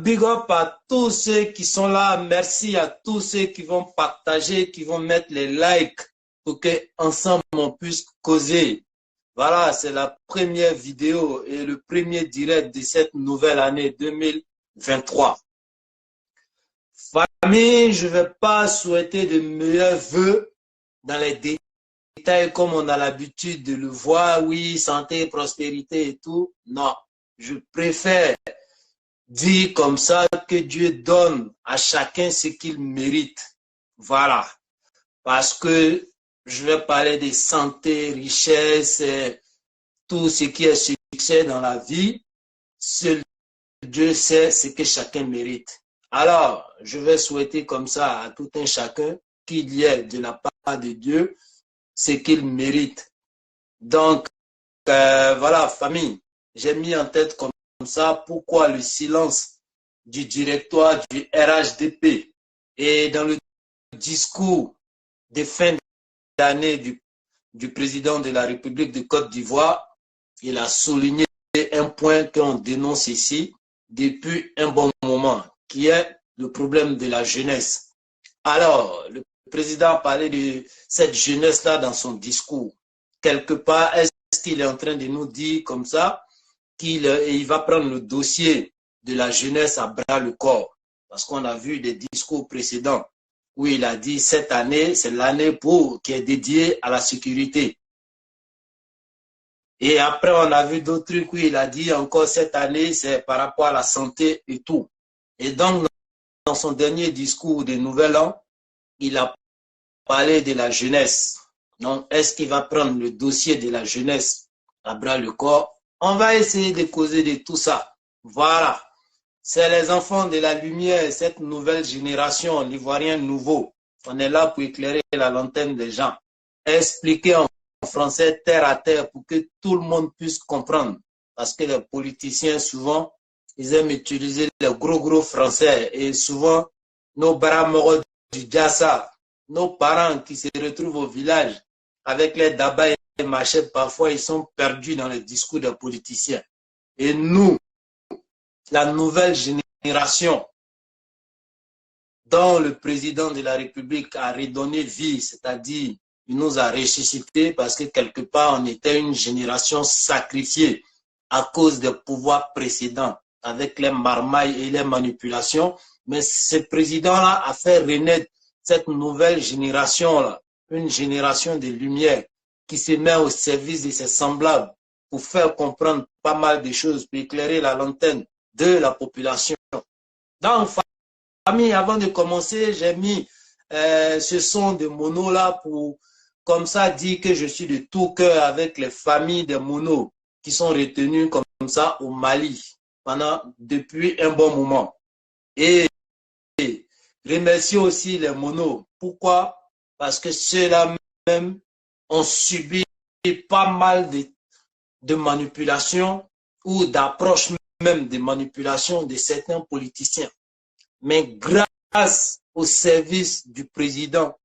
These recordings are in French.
big up à tous ceux qui sont là. Merci à tous ceux qui vont partager, qui vont mettre les likes pour qu'ensemble on puisse causer. Voilà, c'est la première vidéo et le premier direct de cette nouvelle année 2023. Famille, je ne vais pas souhaiter de meilleurs vœux dans les détails comme on a l'habitude de le voir. Oui, santé, prospérité et tout. Non, je préfère dire comme ça que Dieu donne à chacun ce qu'il mérite. Voilà. Parce que je vais parler de santé, richesse, tout ce qui est succès dans la vie. Seul Dieu sait ce que chacun mérite. Alors, je vais souhaiter comme ça à tout un chacun qu'il y ait de la part de Dieu ce qu'il mérite. Donc, voilà, famille, j'ai mis en tête comme ça pourquoi le silence du directoire du RHDP et dans le discours de fin d'année du président de la République de Côte d'Ivoire, il a souligné un point qu'on dénonce ici depuis un bon moment, qui est le problème de la jeunesse. Alors, le président a parlé de cette jeunesse-là dans son discours. Quelque part, est-ce qu'il est en train de nous dire comme ça qu'il va prendre le dossier de la jeunesse à bras le corps? Parce qu'on a vu des discours précédents où il a dit cette année, c'est l'année qui est dédiée à la sécurité. Et après, on a vu d'autres trucs où il a dit encore cette année, c'est par rapport à la santé et tout. Et donc, dans son dernier discours de Nouvel An, il a parlé de la jeunesse. Donc, est-ce qu'il va prendre le dossier de la jeunesse à bras le corps? On va essayer de causer de tout ça. Voilà. C'est les enfants de la lumière, cette nouvelle génération, l'Ivoirien nouveau. On est là pour éclairer la lanterne des gens. Expliquer en français terre à terre pour que tout le monde puisse comprendre. Parce que les politiciens, souvent, ils aiment utiliser les gros français. Et souvent, nos baramoros du Djassa, nos parents qui se retrouvent au village avec les dabas et les machettes, parfois ils sont perdus dans les discours des politiciens. Et nous, la nouvelle génération dont le président de la République a redonné vie, c'est-à-dire il nous a ressuscité parce que quelque part on était une génération sacrifiée à cause des pouvoirs précédents avec les marmailles et les manipulations. Mais ce président-là a fait renaître cette nouvelle génération-là, une génération de lumière qui se met au service de ses semblables pour faire comprendre pas mal de choses, pour éclairer la lanterne de la population. Donc, famille, avant de commencer, j'ai mis ce son de mono là pour comme ça dire que je suis de tout cœur avec les familles de monos qui sont retenues comme ça au Mali depuis un bon moment. Et remercier aussi les monos. Pourquoi? Parce que ceux-là même ont subi pas mal de manipulations ou d'approches même de manipulations de certains politiciens. Mais grâce au service du président,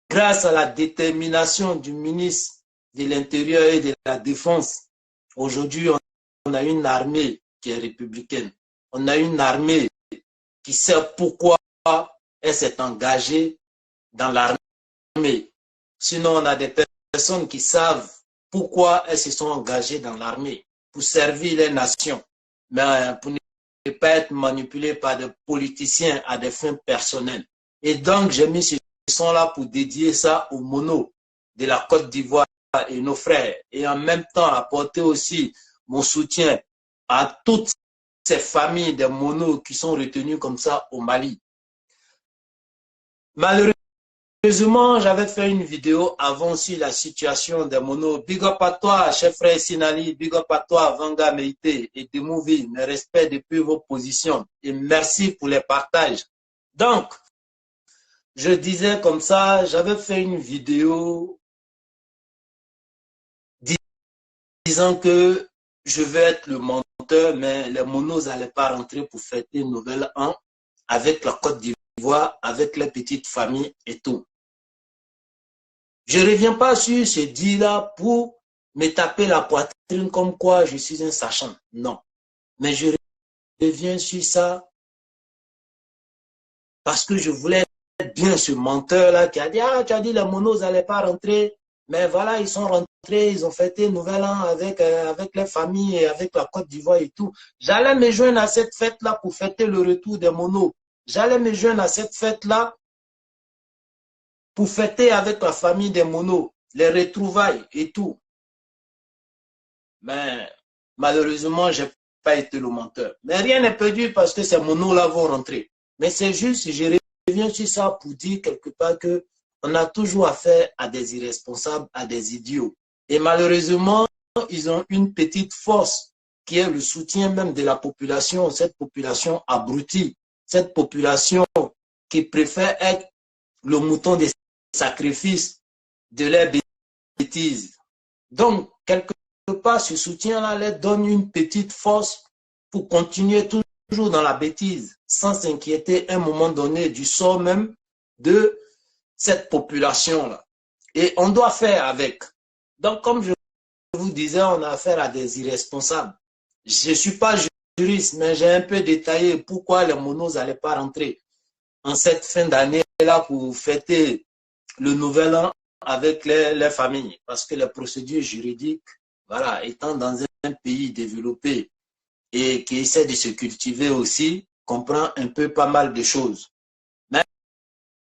grâce à la détermination du ministre de l'Intérieur et de la Défense, aujourd'hui, on a une armée qui est républicaine. On a une armée qui sait pourquoi elle s'est engagée dans l'armée. Sinon, on a des personnes qui savent pourquoi elles se sont engagées dans l'armée, pour servir les nations, mais pour ne pas être manipulées par des politiciens à des fins personnelles. Et donc, j'ai mis ce son-là pour dédier ça aux monos de la Côte d'Ivoire et nos frères. Et en même temps, apporter aussi mon soutien à toutes ces familles de monos qui sont retenues comme ça au Mali. Malheureusement, j'avais fait une vidéo avant sur la situation des monos. Big up à toi, chef frère Sinali, big up à toi, Vanga Meite et Demovie, mes respects depuis vos positions. Et merci pour les partages. Donc, je disais comme ça, j'avais fait une vidéo disant que je vais être le menteur, mais les monos n'allaient pas rentrer pour fêter le nouvel an avec la Côte d'Ivoire, avec les petites familles et tout. Je ne reviens pas sur ce dit-là pour me taper la poitrine comme quoi je suis un sachant. Non. Mais je reviens sur ça parce que je voulais bien ce menteur-là qui a dit, ah, tu as dit les monos n'allaient pas rentrer, mais voilà, ils sont rentrés, ils ont fêté Nouvel An avec les familles et avec la Côte d'Ivoire et tout. J'allais me joindre à cette fête-là pour fêter le retour des monos. J'allais me joindre à cette fête-là pour fêter avec la famille des monos, les retrouvailles et tout. Mais malheureusement, je n'ai pas été le menteur. Mais rien n'est perdu parce que ces monos-là vont rentrer. Mais c'est juste, je reviens sur ça pour dire quelque part que on a toujours affaire à des irresponsables, à des idiots. Et malheureusement, ils ont une petite force qui est le soutien même de la population, cette population abrutie, cette population qui préfère être le mouton des sacrifices de leurs bêtises. Donc, quelque part, ce soutien-là leur donne une petite force pour continuer toujours dans la bêtise, sans s'inquiéter à un moment donné du sort même de cette population-là. Et on doit faire avec. Donc, comme je vous disais, on a affaire à des irresponsables. Je ne suis pas juriste, mais j'ai un peu détaillé pourquoi les monos n'allaient pas rentrer en cette fin d'année-là pour fêter le Nouvel An avec les familles. Parce que les procédures juridiques, voilà, étant dans un pays développé et qui essaie de se cultiver aussi, comprend un peu pas mal de choses. Mais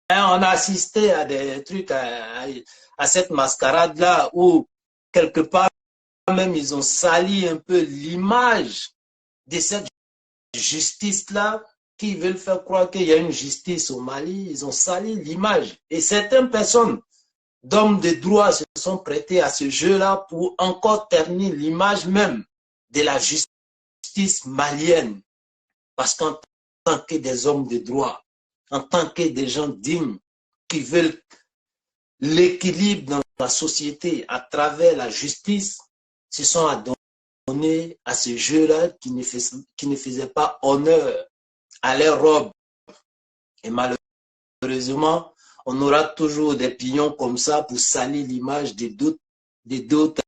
on a assisté à des trucs, à cette mascarade-là où, quelque part, même, ils ont sali un peu l'image de cette justice-là qui veulent faire croire qu'il y a une justice au Mali. Ils ont sali l'image. Et certaines personnes d'hommes de droit se sont prêtés à ce jeu-là pour encore ternir l'image même de la justice malienne. Parce qu'en tant que des hommes de droit, en tant que des gens dignes qui veulent l'équilibre dans la société à travers la justice, se sont adonnés à ce jeu-là qui ne faisait pas honneur à leur robe. Et malheureusement, on aura toujours des pignons comme ça pour salir l'image de d'autres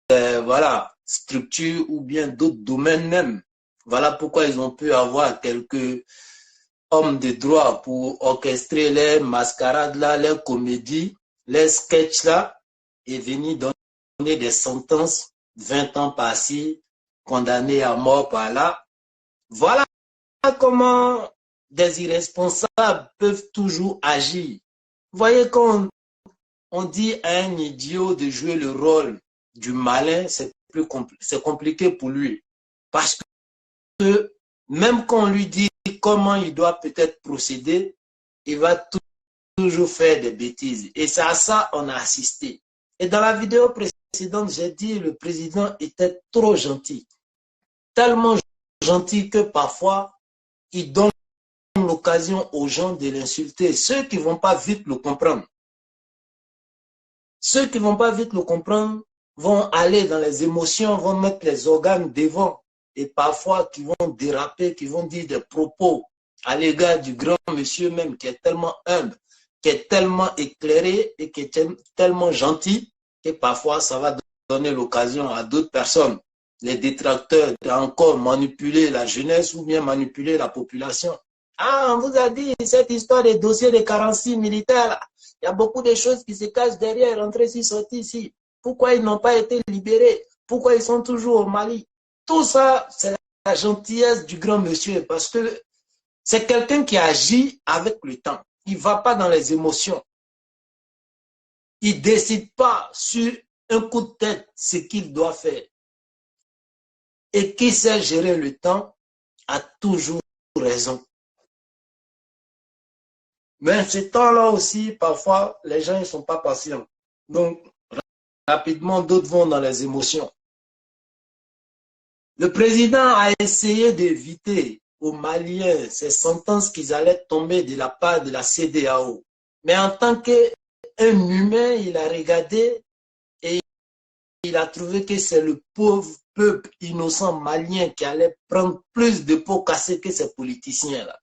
voilà, structures ou bien d'autres domaines même. Voilà pourquoi ils ont pu avoir quelques hommes de droit pour orchestrer les mascarades là, les comédies, les sketchs là, et venir donner des sentences 20 ans par-ci, condamnés à mort par-là. Voilà comment des irresponsables peuvent toujours agir. Vous voyez, quand on dit à un idiot de jouer le rôle du malin, c'est compliqué pour lui. Parce que même quand on lui dit comment il doit peut-être procéder, il va toujours faire des bêtises. Et c'est à ça qu'on a assisté. Et dans la vidéo précédente, j'ai dit que le président était trop gentil. Tellement gentil que parfois, il donne l'occasion aux gens de l'insulter. Ceux qui ne vont pas vite le comprendre. Ceux qui ne vont pas vite le comprendre vont aller dans les émotions, vont mettre les organes devant et parfois qui vont déraper, qui vont dire des propos à l'égard du grand monsieur même qui est tellement humble, qui est tellement éclairé et qui est tellement gentil que parfois ça va donner l'occasion à d'autres personnes, les détracteurs, d'encore manipuler la jeunesse ou bien manipuler la population. Ah, on vous a dit cette histoire des dossiers des 46 militaires là. Il y a beaucoup de choses qui se cachent derrière, rentrer ici, sortir ici. Pourquoi ils n'ont pas été libérés? Pourquoi ils sont toujours au Mali? Tout ça, c'est la gentillesse du grand monsieur parce que c'est quelqu'un qui agit avec le temps. Il ne va pas dans les émotions. Il ne décide pas sur un coup de tête ce qu'il doit faire. Et qui sait gérer le temps a toujours raison. Mais ce temps-là aussi, parfois, les gens ne sont pas patients. Donc, rapidement, d'autres vont dans les émotions. Le président a essayé d'éviter aux Maliens ces sentences qu'ils allaient tomber de la part de la CEDEAO. Mais en tant qu'un humain, il a regardé et il a trouvé que c'est le pauvre peuple innocent malien qui allait prendre plus de pots cassés que ces politiciens-là.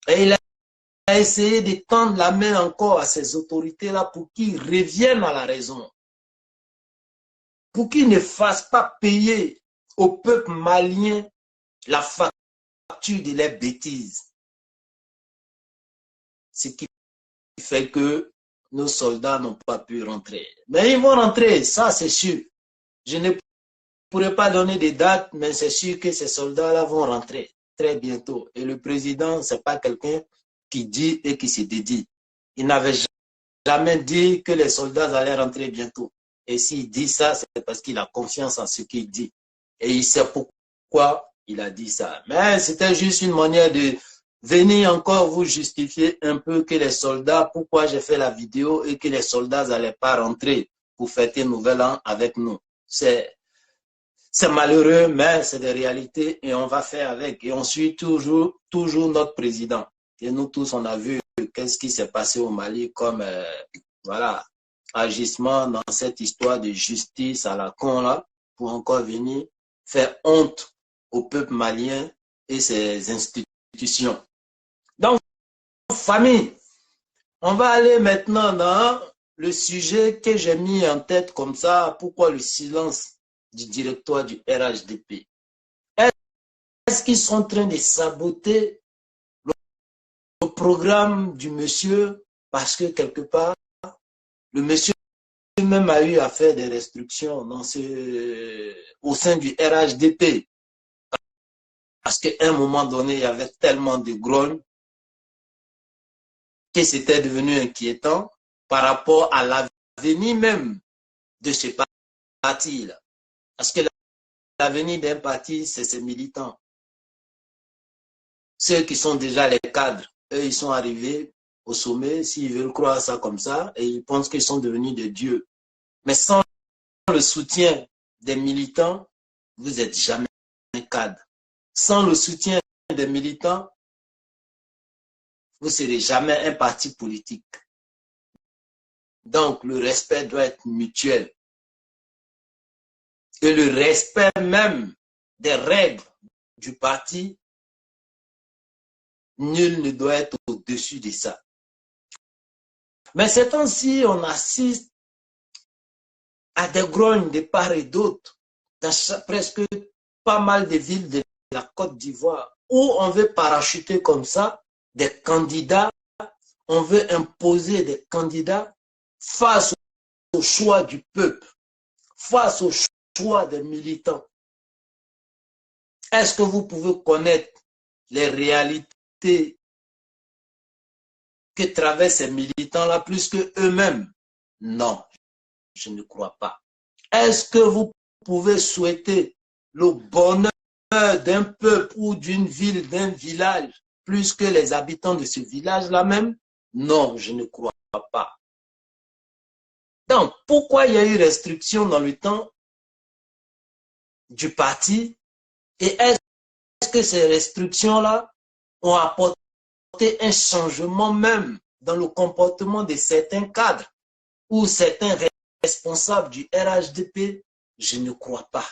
Et il a essayé de tendre la main encore à ces autorités-là pour qu'ils reviennent à la raison. Pour qu'ils ne fassent pas payer au peuple malien la facture facture de leurs bêtises. Ce qui fait que nos soldats n'ont pas pu rentrer. Mais ils vont rentrer, ça c'est sûr. Je ne pourrais pas donner des dates, mais c'est sûr que ces soldats-là vont rentrer très bientôt. Et le président, ce n'est pas quelqu'un qui dit et qui se dédie. Il n'avait jamais dit que les soldats allaient rentrer bientôt. Et s'il dit ça, c'est parce qu'il a confiance en ce qu'il dit. Et il sait pourquoi il a dit ça. Mais c'était juste une manière de venir encore vous justifier un peu que les soldats, pourquoi j'ai fait la vidéo et que les soldats n'allaient pas rentrer pour fêter Nouvel An avec nous. C'est malheureux, mais c'est des réalités et on va faire avec. Et on suit toujours notre président. Et nous tous, on a vu qu'est-ce qui s'est passé au Mali comme voilà, agissement dans cette histoire de justice à la con là, pour encore venir faire honte au peuple malien et ses institutions. Donc, famille, on va aller maintenant dans le sujet que j'ai mis en tête comme ça. Pourquoi le silence du directoire du RHDP? Est-ce qu'ils sont en train de saboter le programme du monsieur parce que quelque part, le monsieur même a eu à faire des restrictions au sein du RHDP. Parce qu'à un moment donné, il y avait tellement de grogne que c'était devenu inquiétant par rapport à l'avenir même de ce parti-là. Parce que l'avenir d'un parti, c'est ses militants. Ceux qui sont déjà les cadres, eux, ils sont arrivés au sommet, s'ils veulent croire ça comme ça, et ils pensent qu'ils sont devenus des dieux. Mais sans le soutien des militants, vous n'êtes jamais un cadre. Sans le soutien des militants, vous ne serez jamais un parti politique. Donc, le respect doit être mutuel. Et le respect même des règles du parti, nul ne doit être au-dessus de ça. Mais ces temps-ci, on assiste à des grognes de part et d'autre dans presque pas mal de villes de la Côte d'Ivoire où on veut parachuter comme ça des candidats, on veut imposer des candidats face au choix du peuple, face au choix des militants. Est-ce que vous pouvez connaître les réalités que traversent ces militants-là plus que eux-mêmes? Non, je ne crois pas. Est-ce que vous pouvez souhaiter le bonheur d'un peuple ou d'une ville, d'un village, plus que les habitants de ce village-là même? Non, je ne crois pas. Donc, pourquoi il y a eu restriction dans le temps du parti? Et est-ce que ces restrictions-là ont apporté un changement même dans le comportement de certains cadres ou certains responsables du RHDP? Je ne crois pas.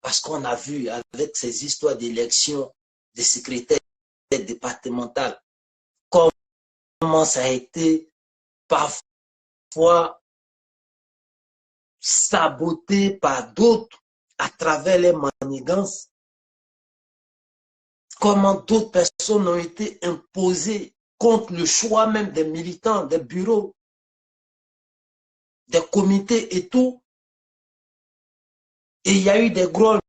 Parce qu'on a vu avec ces histoires d'élections des secrétaires départementaux comment ça a été parfois saboté par d'autres à travers les manigances. Comment d'autres personnes ont été imposées contre le choix même des militants, des bureaux, des comités et tout. Et il y a eu des grognes.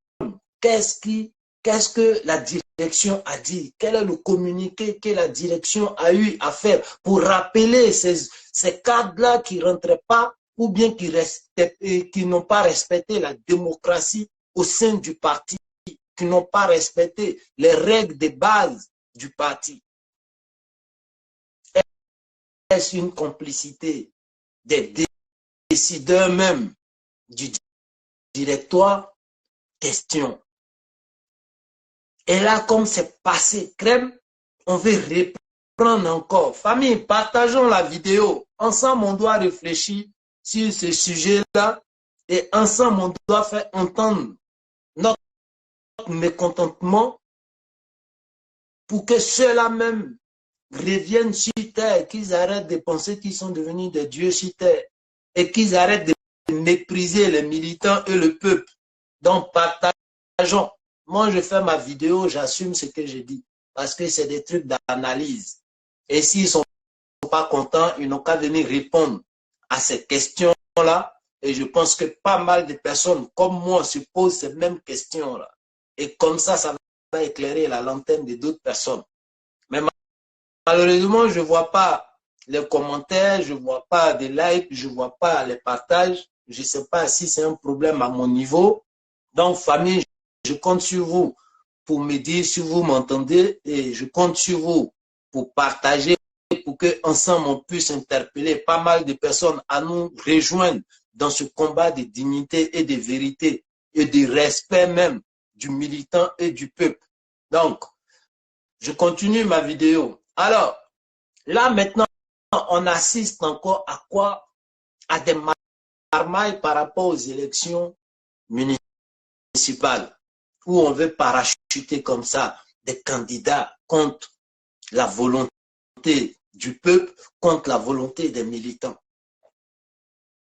Qu'est-ce que la direction a dit? Quel est le communiqué que la direction a eu à faire pour rappeler ces cadres-là qui ne rentraient pas ou bien qui n'ont pas respecté la démocratie au sein du parti, qui n'ont pas respecté les règles de base du parti? Est-ce une complicité des décideurs même du directoire? Question. Et là, comme c'est passé crème, on veut reprendre encore. Famille, partageons la vidéo. Ensemble, on doit réfléchir sur ce sujet-là et ensemble, on doit faire entendre notre mécontentement pour que ceux-là même reviennent sur terre, qu'ils arrêtent de penser qu'ils sont devenus des dieux sur terre et qu'ils arrêtent de mépriser les militants et le peuple. Donc, partageons. Moi, je fais ma vidéo, j'assume ce que je dis. Parce que c'est des trucs d'analyse. Et s'ils sont pas contents, ils n'ont qu'à venir répondre à ces questions-là. Et je pense que pas mal de personnes comme moi se posent ces mêmes questions-là. Et comme ça va éclairer la lanterne de d'autres personnes. Mais malheureusement, je ne vois pas les commentaires, je ne vois pas des likes, je ne vois pas les partages. Je ne sais pas si c'est un problème à mon niveau. Donc, famille, je compte sur vous pour me dire si vous m'entendez et je compte sur vous pour partager, pour qu'ensemble on puisse interpeller pas mal de personnes à nous rejoindre dans ce combat de dignité et de vérité et de respect même du militant et du peuple. Donc, je continue ma vidéo. Alors, là maintenant, on assiste encore à quoi? À des marmailles par rapport aux élections municipales, où on veut parachuter comme ça des candidats contre la volonté du peuple, contre la volonté des militants.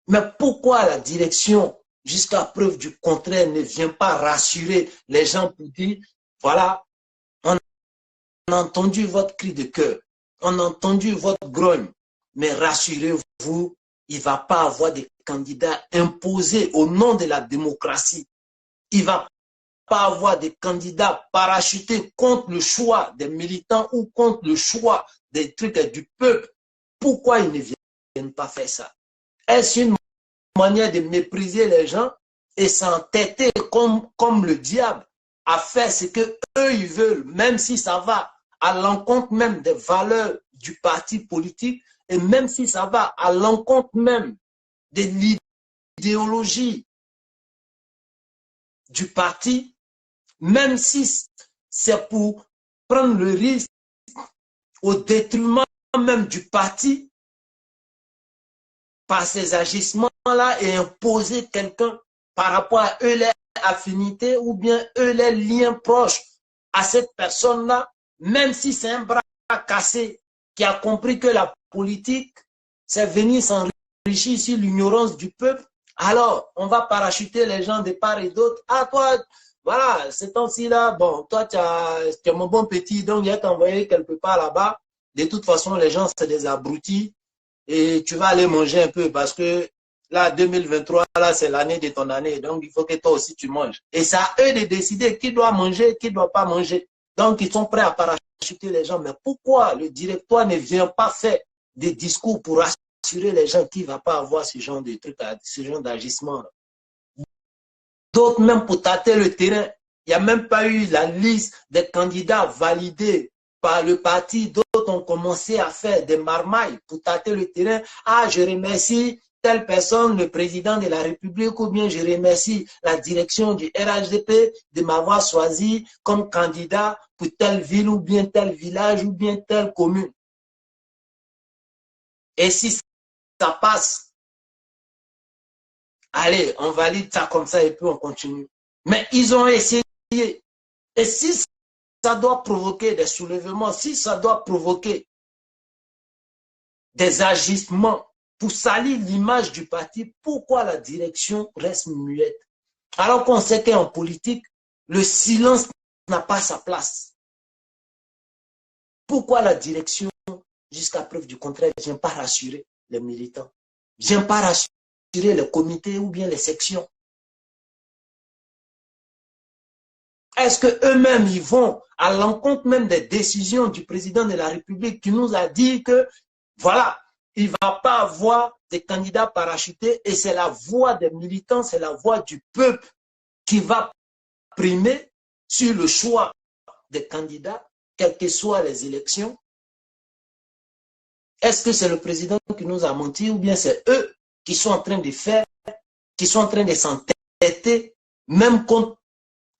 Mais pourquoi la direction, jusqu'à preuve du contraire, ne vient pas rassurer les gens pour dire, voilà, on a entendu votre cri de cœur, on a entendu votre grogne, mais rassurez-vous, il ne va pas avoir des candidats imposés au nom de la démocratie. Il ne va pas avoir des candidats parachutés contre le choix des militants ou contre le choix des trucs du peuple. Pourquoi ils ne viennent pas faire ça? Est-ce une manière de mépriser les gens et s'entêter comme le diable à faire ce que eux ils veulent, même si ça va à l'encontre même des valeurs du parti politique et même si ça va à l'encontre même de l'idéologie du parti, même si c'est pour prendre le risque au détriment même du parti par ces agissements-là et imposer quelqu'un par rapport à eux, les affinités ou bien eux, les liens proches à cette personne-là, même si c'est un bras cassé qui a compris que la politique, c'est venir s'enrichir sur l'ignorance du peuple, alors on va parachuter les gens de part et d'autre. Ah, toi, voilà, ce temps-ci là, bon, toi, tu es mon bon petit, donc il y a t'envoyer quelque part là-bas. De toute façon, les gens, c'est des abrutis et tu vas aller manger un peu parce que là, 2023, là, c'est l'année de ton année. Donc, il faut que toi aussi, tu manges. Et c'est à eux de décider qui doit manger, qui ne doit pas manger. Donc, ils sont prêts à parachuter les gens. Mais pourquoi le directoire ne vient pas faire des discours pour assurer les gens qu'il ne va pas avoir ce genre de trucs, ce genre d'agissement? D'autres, même pour tâter le terrain, il n'y a même pas eu la liste des candidats validés par le parti. D'autres ont commencé à faire des marmailles pour tâter le terrain. Ah, je remercie telle personne, le président de la République, ou bien je remercie la direction du RHDP de m'avoir choisi comme candidat pour telle ville, ou bien tel village, ou bien telle commune. Et si ça passe, allez, on valide ça comme ça et puis on continue. Mais ils ont essayé. Et si ça doit provoquer des soulèvements, si ça doit provoquer des agissements pour salir l'image du parti, pourquoi la direction reste muette? Alors qu'on sait qu'en politique, le silence n'a pas sa place. Pourquoi la direction, jusqu'à preuve du contraire, ne vient pas rassurer les militants, ne vient pas rassurer les comités ou bien les sections? Est-ce qu'eux-mêmes, ils vont à l'encontre même des décisions du président de la République qui nous a dit que, voilà, il ne va pas avoir des candidats parachutés et c'est la voix des militants, c'est la voix du peuple qui va primer sur le choix des candidats, quelles que soient les élections? Est-ce que c'est le président qui nous a menti ou bien c'est eux qui sont en train de faire, qui sont en train de s'entêter, même contre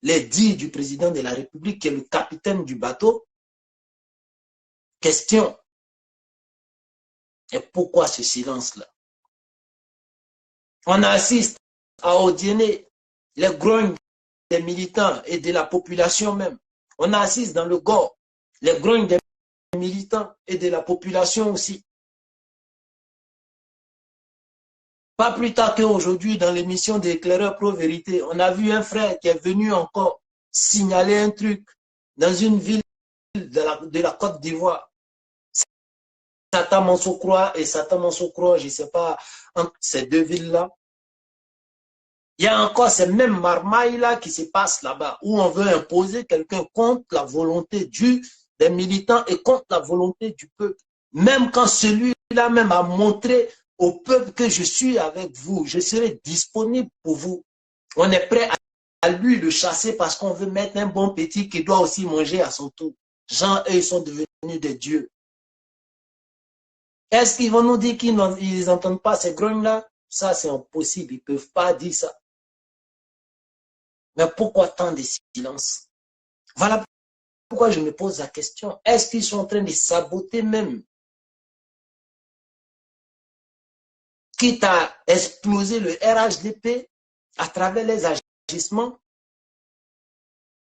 les dires du président de la République, qui est le capitaine du bateau? Question. Et pourquoi ce silence-là? On assiste à audienner les grognes des militants et de la population même. On assiste dans le Gore les grognes des militants et de la population aussi. Pas plus tard qu'aujourd'hui, dans l'émission d'Éclaireur Pro Vérité, on a vu un frère qui est venu encore signaler un truc dans une ville de la Côte d'Ivoire. Satan Monsokroa et Satan Monsokroa, je ne sais pas, entre ces deux villes-là, il y a encore ces mêmes marmailles-là qui se passent là-bas, où on veut imposer quelqu'un contre la volonté des militants et contre la volonté du peuple. Même quand celui-là même a montré au peuple que je suis avec vous, je serai disponible pour vous. On est prêt à lui le chasser parce qu'on veut mettre un bon petit qui doit aussi manger à son tour. Gens, eux, ils sont devenus des dieux. Est-ce qu'ils vont nous dire qu'ils n'entendent pas ces grognes-là? Ça, c'est impossible. Ils ne peuvent pas dire ça. Mais pourquoi tant de silence? Voilà pourquoi je me pose la question. Est-ce qu'ils sont en train de saboter même? Quitte à exploser le RHDP à travers les agissements?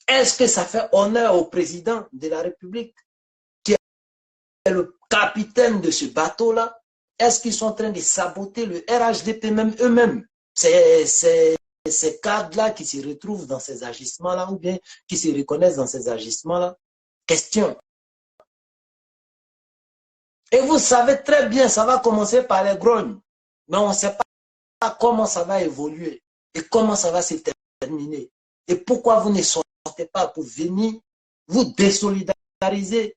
Est-ce que ça fait honneur au président de la République qui est le capitaine de ce bateau-là? Est-ce qu'ils sont en train de saboter le RHDP même eux-mêmes? Ces cadres-là qui se retrouvent dans ces agissements-là ou bien qui se reconnaissent dans ces agissements-là? Question. Et vous savez très bien, ça va commencer par les grognes, mais on ne sait pas comment ça va évoluer et comment ça va se terminer. Et pourquoi vous ne sortez pas pour venir vous désolidariser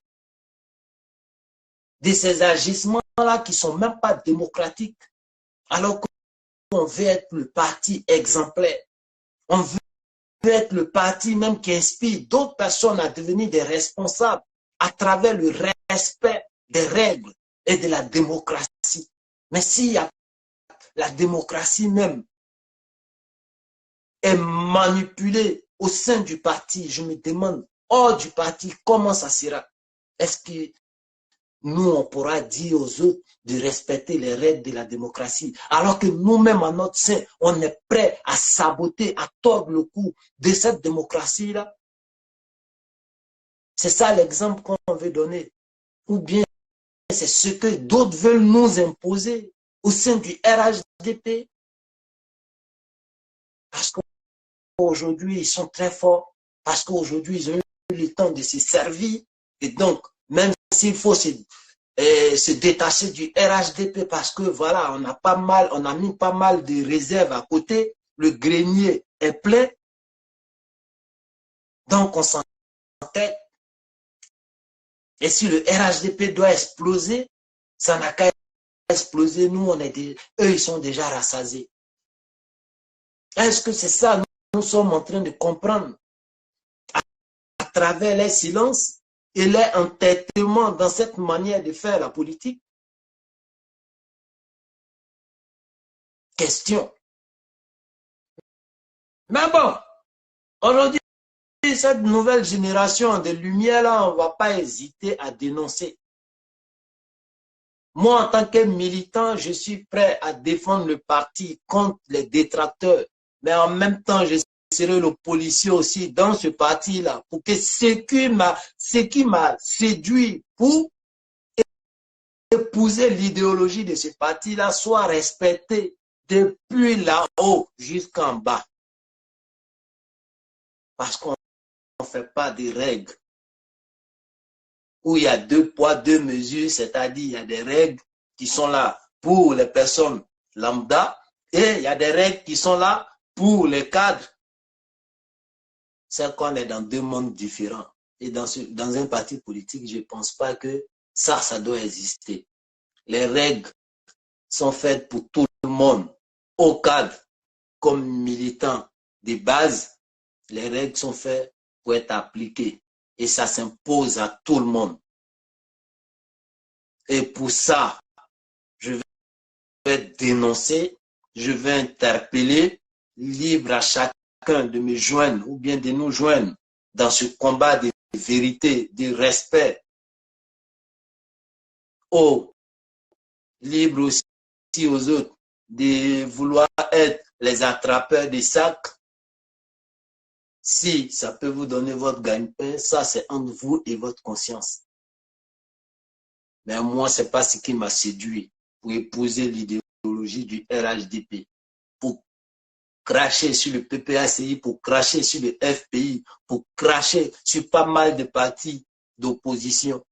de ces agissements-là qui ne sont même pas démocratiques, alors qu'on veut être le parti exemplaire. On veut être le parti même qui inspire d'autres personnes à devenir des responsables à travers le respect des règles et de la démocratie. Mais s'il y a la démocratie même est manipulée au sein du parti, je me demande, hors du parti, comment ça sera? Est-ce que nous, on pourra dire aux autres de respecter les règles de la démocratie, alors que nous-mêmes, en notre sein, on est prêt à saboter, à tordre le cou de cette démocratie-là? C'est ça l'exemple qu'on veut donner. Ou bien c'est ce que d'autres veulent nous imposer au sein du RHDP. Parce qu'aujourd'hui, ils sont très forts. Parce qu'aujourd'hui, ils ont eu le temps de se servir. Et donc, même s'il faut se détacher du RHDP parce que voilà, on a mis pas mal de réserves à côté, le grenier est plein, donc on s'entête. Et si le RHDP doit exploser, ça n'a qu'à exploser, eux ils sont déjà rassasiés. Est-ce que c'est ça nous sommes en train de comprendre à travers les silences et les entêtements dans cette manière de faire la politique? Question. Mais bon, aujourd'hui, cette nouvelle génération de lumière-là, on ne va pas hésiter à dénoncer. Moi, en tant que militant, je suis prêt à défendre le parti contre les détracteurs. Mais en même temps, je serai le policier aussi dans ce parti-là pour que ce qui m'a séduit pour épouser l'idéologie de ce parti-là soit respecté depuis là-haut jusqu'en bas. Parce qu'on ne fait pas des règles où il y a 2 poids, 2 mesures, c'est-à-dire il y a des règles qui sont là pour les personnes lambda et il y a des règles qui sont là pour les cadres. C'est qu'on est dans 2 mondes différents. Et dans un parti politique, je ne pense pas que ça doit exister. Les règles sont faites pour tout le monde, au cadre comme militant de base. Les règles sont faites pour être appliquées et ça s'impose à tout le monde. Et pour ça, je vais dénoncer, je vais interpeller, libre à chacun de me joindre ou bien de nous joindre dans ce combat de vérité, de respect. Libre aussi aux autres de vouloir être les attrapeurs des sacs. Si ça peut vous donner votre gagne-pain, ça c'est entre vous et votre conscience. Mais moi, ce n'est pas ce qui m'a séduit pour épouser l'idéologie du RHDP. Pour cracher sur le PPACI, pour cracher sur le FPI, pour cracher sur pas mal de partis d'opposition.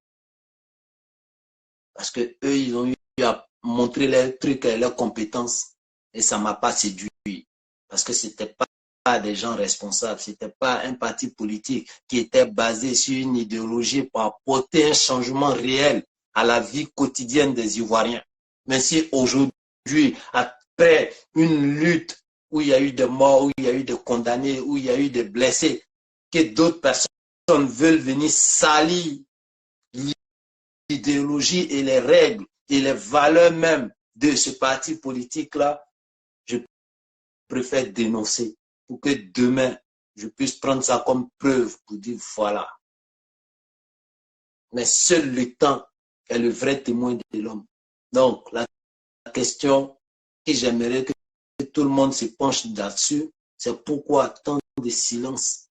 Parce que eux, ils ont eu à montrer leurs trucs et leurs compétences. Et ça ne m'a pas séduit. Parce que ce n'était pas des gens responsables. Ce n'était pas un parti politique qui était basé sur une idéologie pour apporter un changement réel à la vie quotidienne des Ivoiriens. Mais si aujourd'hui, après une lutte où il y a eu des morts, où il y a eu des condamnés, où il y a eu des blessés, que d'autres personnes veulent venir salir l'idéologie et les règles et les valeurs même de ce parti politique-là, je préfère dénoncer pour que demain, je puisse prendre ça comme preuve pour dire voilà. Mais seul le temps est le vrai témoin de l'homme. Donc, la question que j'aimerais que tout le monde se penche là-dessus, c'est pourquoi tant de silence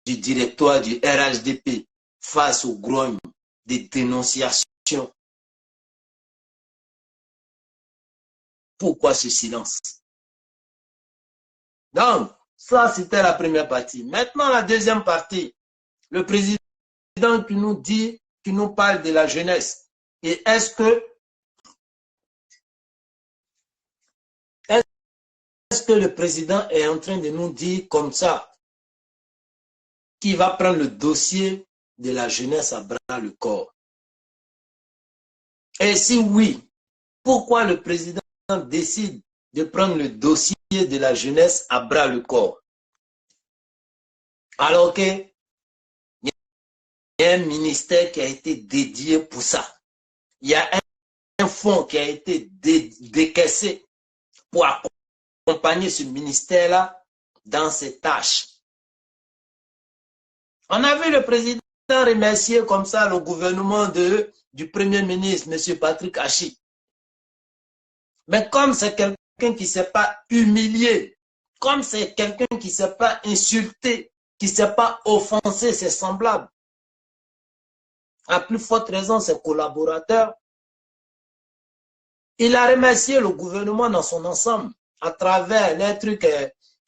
du directoire du RHDP face aux grognes des dénonciations. Pourquoi ce silence? Donc, ça, c'était la première partie. Maintenant, la deuxième partie. Le président qui nous dit, qui nous parle de la jeunesse. Et est-ce que le président est en train de nous dire comme ça qu'il va prendre le dossier de la jeunesse à bras le corps? Et si oui, pourquoi le président décide de prendre le dossier de la jeunesse à bras le corps? Alors qu'il y a un ministère qui a été dédié pour ça. Il y a un fonds qui a été décaissé pour accompagner ce ministère-là dans ses tâches. On a vu le président remercier comme ça le gouvernement du Premier ministre, M. Patrick Achi. Mais comme c'est quelqu'un qui ne s'est pas humilié, comme c'est quelqu'un qui ne s'est pas insulté, qui ne s'est pas offensé ses semblables, à plus forte raison ses collaborateurs, il a remercié le gouvernement dans son ensemble à travers les trucs,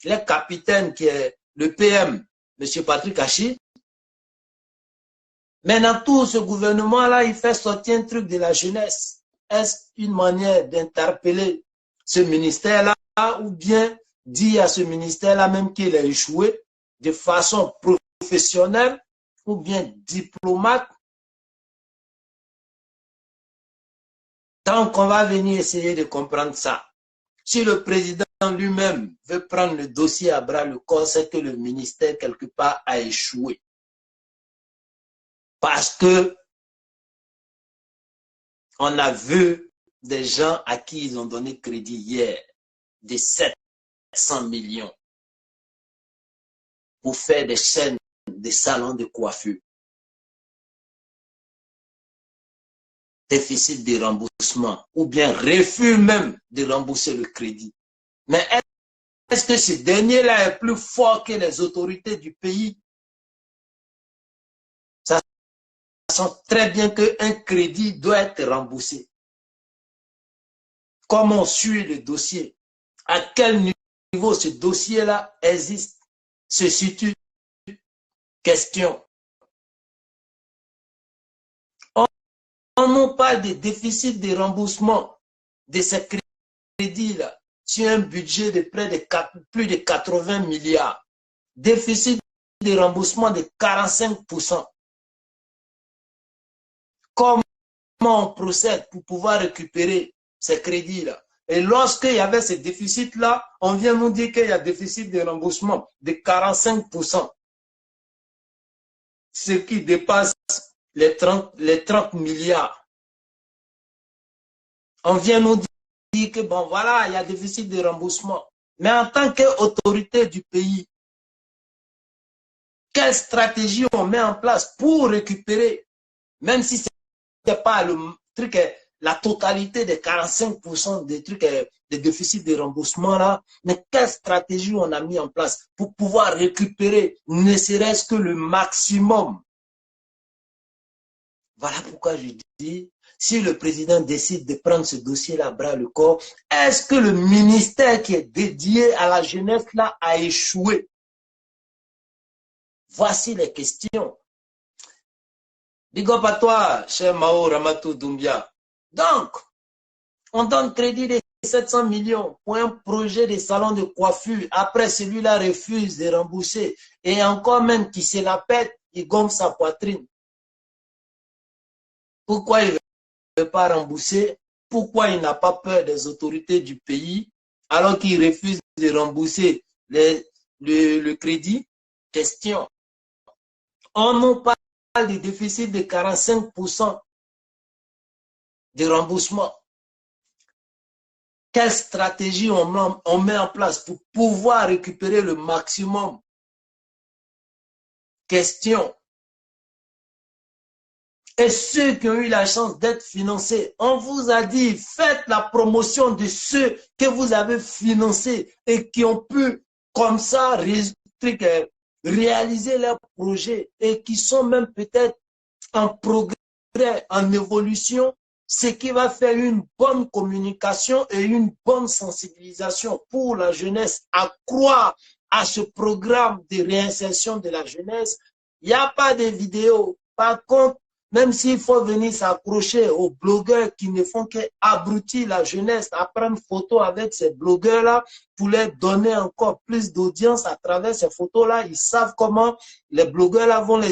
les capitaines qui est le PM, M. Patrick Achi. Mais dans tout ce gouvernement-là, il fait sortir un truc de la jeunesse. Est-ce une manière d'interpeller ce ministère-là ou bien dire à ce ministère-là même qu'il a échoué de façon professionnelle ou bien diplomate? Donc, on va venir essayer de comprendre ça. Si le président lui-même veut prendre le dossier à bras le corps, c'est que le ministère, quelque part, a échoué. Parce que on a vu des gens à qui ils ont donné crédit hier de 700 millions pour faire des chaînes, des salons de coiffure. Déficit de remboursement ou bien refus même de rembourser le crédit. Mais est-ce que ce dernier-là est plus fort que les autorités du pays? Ça sent très bien qu'un crédit doit être remboursé. Comment on suit le dossier? À quel niveau ce dossier-là existe, se situe? Question. On nous parle de déficit de remboursement de ces crédits-là sur un budget de plus de 80 milliards. Déficit de remboursement de 45%. Comment on procède pour pouvoir récupérer ces crédits-là? Et lorsqu'il y avait ces déficits-là, on vient nous dire qu'il y a déficit de remboursement de 45%. Ce qui dépasse les 30 milliards. On vient nous dire que bon voilà, il y a déficit de remboursement. Mais en tant qu'autorité du pays, quelle stratégie on met en place pour récupérer, même si ce n'est pas le truc, la totalité des 45% des trucs, des déficits de remboursement là, mais quelle stratégie on a mis en place pour pouvoir récupérer ne serait-ce que le maximum? Voilà pourquoi je dis, si le président décide de prendre ce dossier-là à bras le corps, est-ce que le ministère qui est dédié à la jeunesse là a échoué? Voici les questions. Big up à toi, cher Mao Ramatou Doumbia. Donc, on donne crédit de 700 millions pour un projet de salon de coiffure. Après, celui-là refuse de rembourser. Et encore même qui se la pète, il gonfle sa poitrine. Pourquoi il ne veut pas rembourser? Pourquoi il n'a pas peur des autorités du pays alors qu'il refuse de rembourser le crédit? Question. On nous parle du déficit de 45% de remboursement. Quelle stratégie on met en place pour pouvoir récupérer le maximum? Question. Et ceux qui ont eu la chance d'être financés, on vous a dit, faites la promotion de ceux que vous avez financés et qui ont pu, comme ça, réaliser leurs projets et qui sont même peut-être en progrès, en évolution, ce qui va faire une bonne communication et une bonne sensibilisation pour la jeunesse à croire à ce programme de réinsertion de la jeunesse. Il n'y a pas de vidéo. Par contre, même s'il faut venir s'accrocher aux blogueurs qui ne font qu'abrutir la jeunesse, à prendre photo avec ces blogueurs-là pour leur donner encore plus d'audience à travers ces photos-là. Ils savent comment les blogueurs-là vont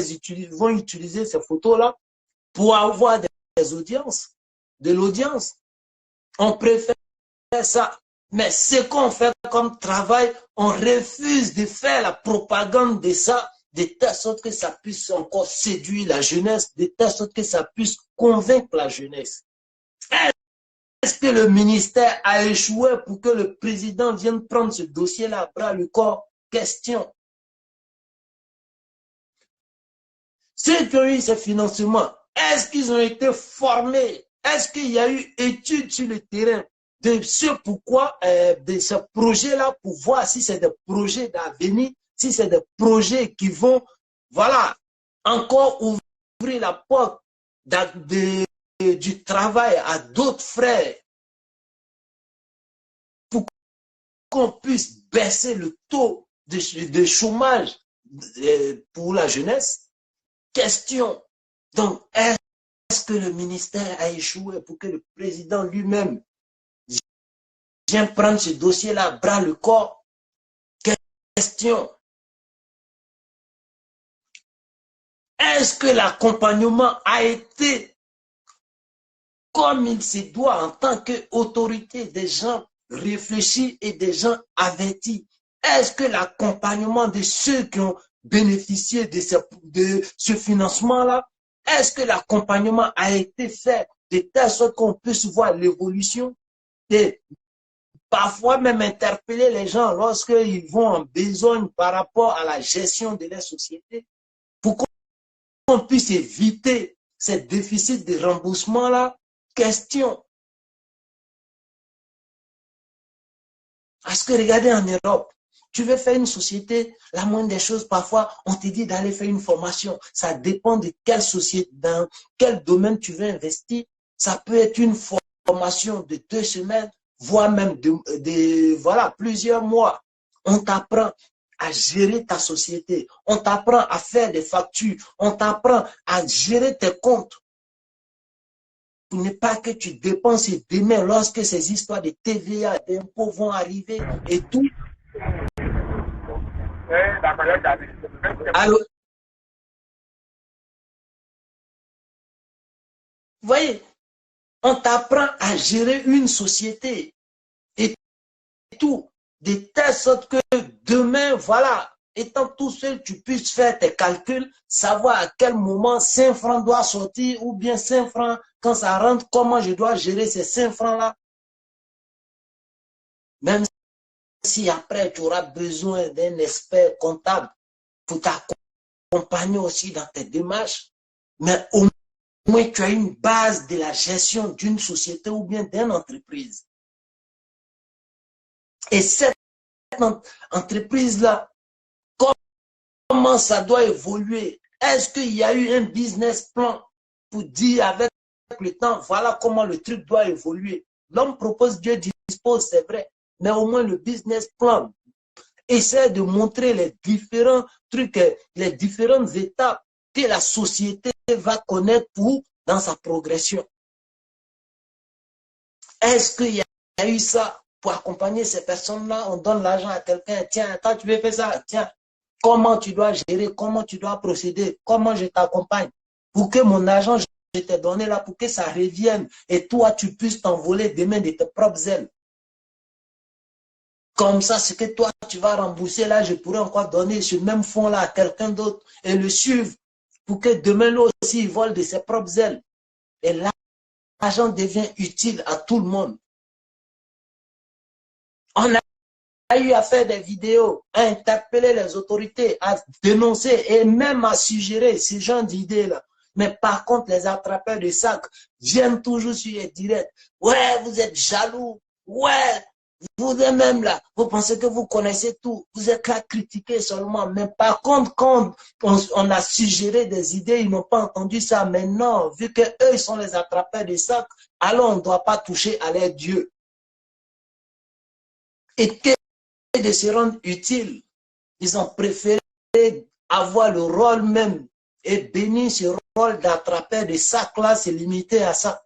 utiliser ces photos-là pour avoir des audiences, de l'audience. On préfère ça. Mais ce qu'on fait comme travail, on refuse de faire la propagande de ça, de telle sorte que ça puisse encore séduire la jeunesse, de telle sorte que ça puisse convaincre la jeunesse. Est-ce que le ministère a échoué pour que le président vienne prendre ce dossier-là à bras le corps? Question. Ceux qui ont eu ces financements, est-ce qu'ils ont été formés? Est-ce qu'il y a eu études sur le terrain de ce pourquoi, de ce projet-là, pour voir si c'est des projets d'avenir, si c'est des projets qui vont, voilà, encore ouvrir la porte du travail à d'autres frères pour qu'on puisse baisser le taux de chômage pour la jeunesse? Question. Donc, est-ce que le ministère a échoué pour que le président lui-même vienne prendre ce dossier-là, bras le corps? Question. Est-ce que l'accompagnement a été comme il se doit en tant qu'autorité des gens réfléchis et des gens avertis? Est-ce que l'accompagnement de ceux qui ont bénéficié de ce financement-là, est-ce que l'accompagnement a été fait de telle sorte qu'on puisse voir l'évolution et parfois même interpeller les gens lorsqu'ils vont en besogne par rapport à la gestion de la société pour qu'on puisse éviter ces déficits de remboursement-là? Question. Parce que regardez en Europe, tu veux faire une société, la moindre des choses, parfois, on te dit d'aller faire une formation. Ça dépend de quelle société, dans quel domaine tu veux investir. Ça peut être une formation de 2 semaines, voire même voilà, plusieurs mois. On t'apprend à gérer ta société. On t'apprend à faire des factures. On t'apprend à gérer tes comptes. Pour ne pas que tu dépenses demain lorsque ces histoires de TVA, d'impôts vont arriver et tout. Alors, vous voyez, on t'apprend à gérer une société et tout, de telle sorte que demain, voilà, étant tout seul, tu puisses faire tes calculs, savoir à quel moment 5 francs doivent sortir ou bien 5 francs, quand ça rentre, comment je dois gérer ces 5 francs-là. Même si après tu auras besoin d'un expert comptable pour t'accompagner aussi dans tes démarches, mais au moins tu as une base de la gestion d'une société ou bien d'une entreprise. Et cette entreprise-là, comment ça doit évoluer? Est-ce qu'il y a eu un business plan pour dire avec le temps, voilà comment le truc doit évoluer. L'homme propose, Dieu dispose, c'est vrai. Mais au moins le business plan essaie de montrer les différents trucs, les différentes étapes que la société va connaître pour dans sa progression. Est-ce qu'il y a eu ça pour accompagner ces personnes-là? On donne l'argent à quelqu'un, tiens, toi tu veux faire ça, tiens, comment tu dois gérer, comment tu dois procéder, comment je t'accompagne pour que mon argent, je t'ai donné là, pour que ça revienne et toi, tu puisses t'envoler demain de tes propres ailes. Comme ça, ce que toi, tu vas rembourser là, je pourrais encore donner ce même fonds-là à quelqu'un d'autre et le suivre pour que demain, lui aussi, il vole de ses propres ailes. Et là, l'argent devient utile à tout le monde. On a eu à faire des vidéos, à interpeller les autorités, à dénoncer et même à suggérer ce genre d'idées-là. Mais par contre, les attrapeurs de sacs viennent toujours sur les directs. Ouais, vous êtes jaloux. Ouais, vous êtes même là. Vous pensez que vous connaissez tout. Vous êtes là à critiquer seulement. Mais par contre, quand on a suggéré des idées, ils n'ont pas entendu ça. Mais non, vu qu'eux, ils sont les attrapeurs de sacs, alors on ne doit pas toucher à leur Dieu. Et que de se rendre utile, ils ont préféré avoir le rôle même et bénir ce rôle d'attrapeur de sacs là, se limiter à ça.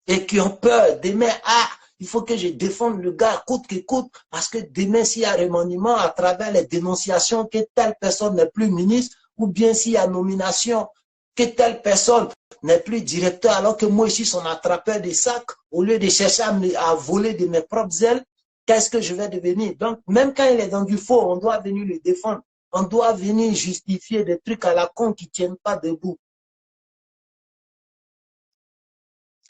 Et qui ont peur demain, ah, il faut que je défende le gars coûte que coûte, parce que demain, s'il y a remaniement à travers les dénonciations que telle personne n'est plus ministre, ou bien s'il y a nomination que telle personne n'est plus directeur, alors que moi, je suis son attrapeur de sacs, au lieu de chercher à voler de mes propres ailes, qu'est-ce que je vais devenir? Donc, même quand il est dans du faux, on doit venir le défendre. On doit venir justifier des trucs à la con qui ne tiennent pas debout.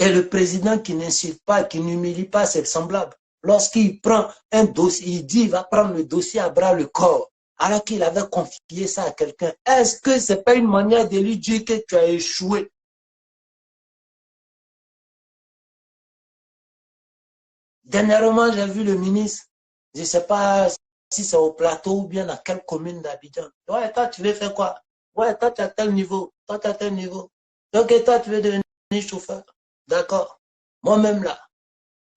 Et le président qui n'insulte pas, qui n'humilie pas ses semblables, lorsqu'il prend un dossier, il dit qu'il va prendre le dossier à bras le corps, alors qu'il avait confié ça à quelqu'un. Est-ce que ce n'est pas une manière de lui dire que tu as échoué? Dernièrement, j'ai vu le ministre, je ne sais pas si c'est au plateau ou bien dans quelle commune d'Abidjan. Ouais, toi, tu veux faire quoi? Ouais, toi, tu as tel niveau. Toi, tu as tel niveau. Donc, toi, tu veux devenir chauffeur. D'accord. Moi-même, là,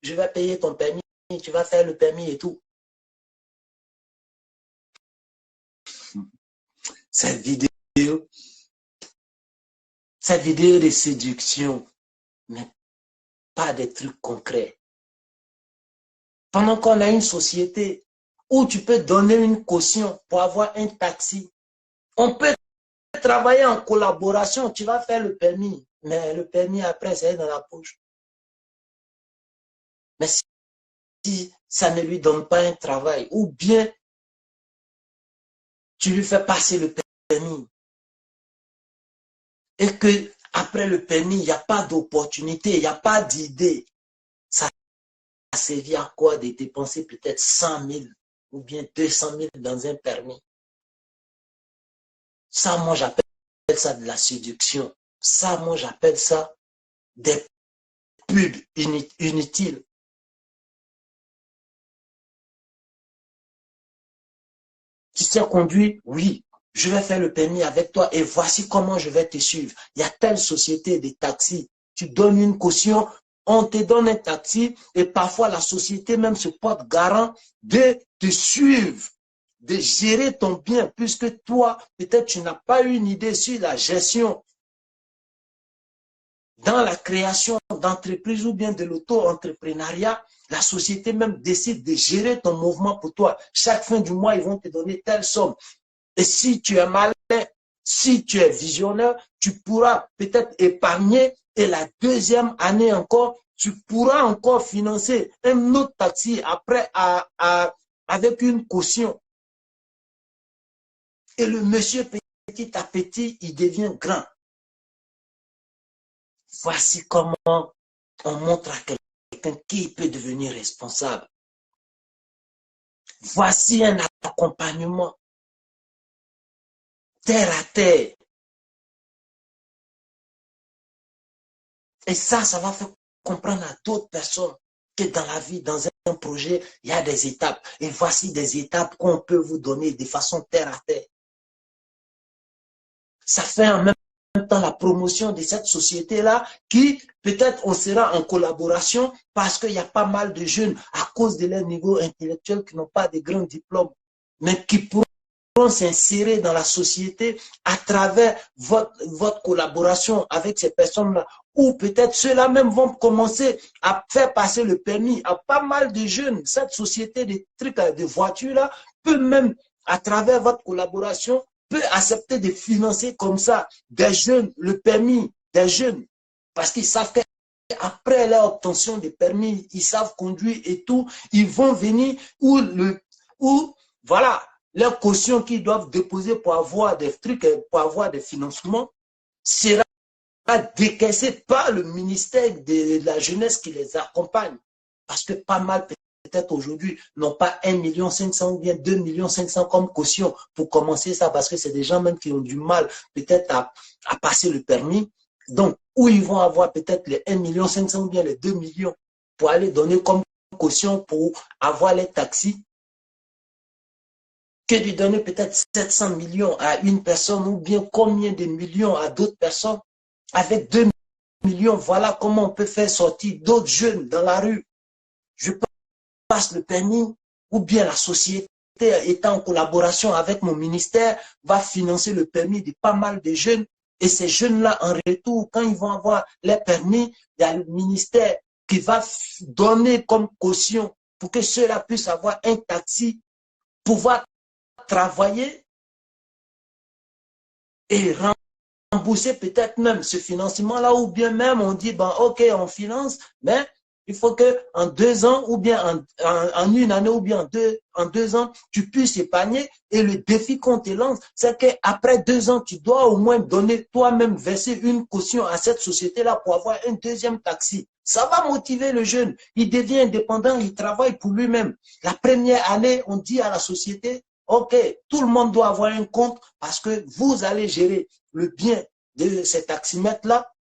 je vais payer ton permis, tu vas faire le permis et tout. Cette vidéo de séduction, mais pas des trucs concrets. Pendant qu'on a une société où tu peux donner une caution pour avoir un taxi, on peut travailler en collaboration, tu vas faire le permis, mais le permis après, c'est dans la poche. Mais si ça ne lui donne pas un travail, ou bien tu lui fais passer le permis, et que après le permis, il n'y a pas d'opportunité, il n'y a pas d'idée, ça servir à quoi de dépenser peut-être 100 000 ou bien 200 000 dans un permis? Ça, moi, j'appelle ça de la séduction. Ça, moi, j'appelle ça des pubs inutiles. Tu sais conduire? Oui. Je vais faire le permis avec toi et voici comment je vais te suivre. Il y a telle société de taxis. Tu donnes une caution, on te donne un taxi et parfois la société même se porte garant de te suivre, de gérer ton bien, puisque toi, peut-être tu n'as pas eu une idée sur la gestion dans la création d'entreprises ou bien de l'auto-entrepreneuriat. La société même décide de gérer ton mouvement pour toi. Chaque fin du mois, ils vont te donner telle somme. Et si tu es malin, si tu es visionnaire, tu pourras peut-être épargner et la deuxième année encore, tu pourras encore financer un autre taxi après avec une caution. Et le monsieur, petit à petit, il devient grand. Voici comment on montre à quelqu'un qui peut devenir responsable. Voici un accompagnement terre à terre. Et ça va faire comprendre à d'autres personnes que dans la vie, dans un projet, il y a des étapes. Et voici des étapes qu'on peut vous donner de façon terre à terre. Ça fait en même même temps la promotion de cette société-là qui, peut-être, on sera en collaboration parce qu'il y a pas mal de jeunes à cause de leur niveau intellectuel qui n'ont pas de grands diplômes, mais qui pourront s'insérer dans la société à travers votre collaboration avec ces personnes-là. Ou peut-être ceux-là même vont commencer à faire passer le permis à pas mal de jeunes. Cette société de trucs, de voitures-là, peut même, à travers votre collaboration, peut accepter de financer comme ça des jeunes, le permis des jeunes. Parce qu'ils savent qu'après leur obtention des permis, ils savent conduire et tout, ils vont venir où voilà, leur caution qu'ils doivent déposer pour avoir des trucs, pour avoir des financements, sera décaissé par le ministère de la jeunesse qui les accompagne. Parce que pas mal peut-être aujourd'hui n'ont pas 1,5 million ou bien 2,5 millions comme caution pour commencer ça, parce que c'est des gens même qui ont du mal peut-être à passer le permis. Donc, où ils vont avoir peut-être les 1,5 million ou bien les 2 millions pour aller donner comme caution pour avoir les taxis, que de donner peut-être 700 millions à une personne ou bien combien de millions à d'autres personnes. Avec 2 millions, voilà comment on peut faire sortir d'autres jeunes dans la rue. Je passe le permis ou bien la société étant en collaboration avec mon ministère va financer le permis de pas mal de jeunes. Et ces jeunes-là, en retour, quand ils vont avoir les permis, il y a le ministère qui va donner comme caution pour que ceux-là puissent avoir un taxi, pouvoir travailler et rembourser peut-être même ce financement-là, ou bien même on dit, ben, ok, on finance, mais il faut qu'en 2 ans, ou bien en une année, ou bien en deux ans, tu puisses épargner. Et le défi qu'on te lance, c'est qu'après 2 ans, tu dois au moins donner toi-même, verser une caution à cette société-là pour avoir un deuxième taxi. Ça va motiver le jeune. Il devient indépendant, il travaille pour lui-même. La première année, on dit à la société, ok, tout le monde doit avoir un compte parce que vous allez gérer le bien de ces taximètres-là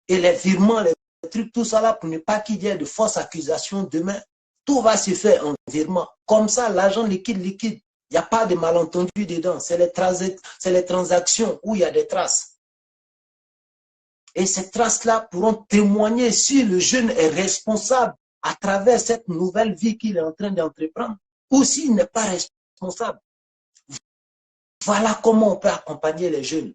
et les virements, les trucs, tout ça là, pour ne pas qu'il y ait de fausses accusations demain. Tout va se faire en virement. Comme ça, l'argent liquide. Il n'y a pas de malentendu dedans. C'est les transactions où il y a des traces. Et ces traces-là pourront témoigner si le jeune est responsable à travers cette nouvelle vie qu'il est en train d'entreprendre ou s'il n'est pas responsable. Voilà comment on peut accompagner les jeunes.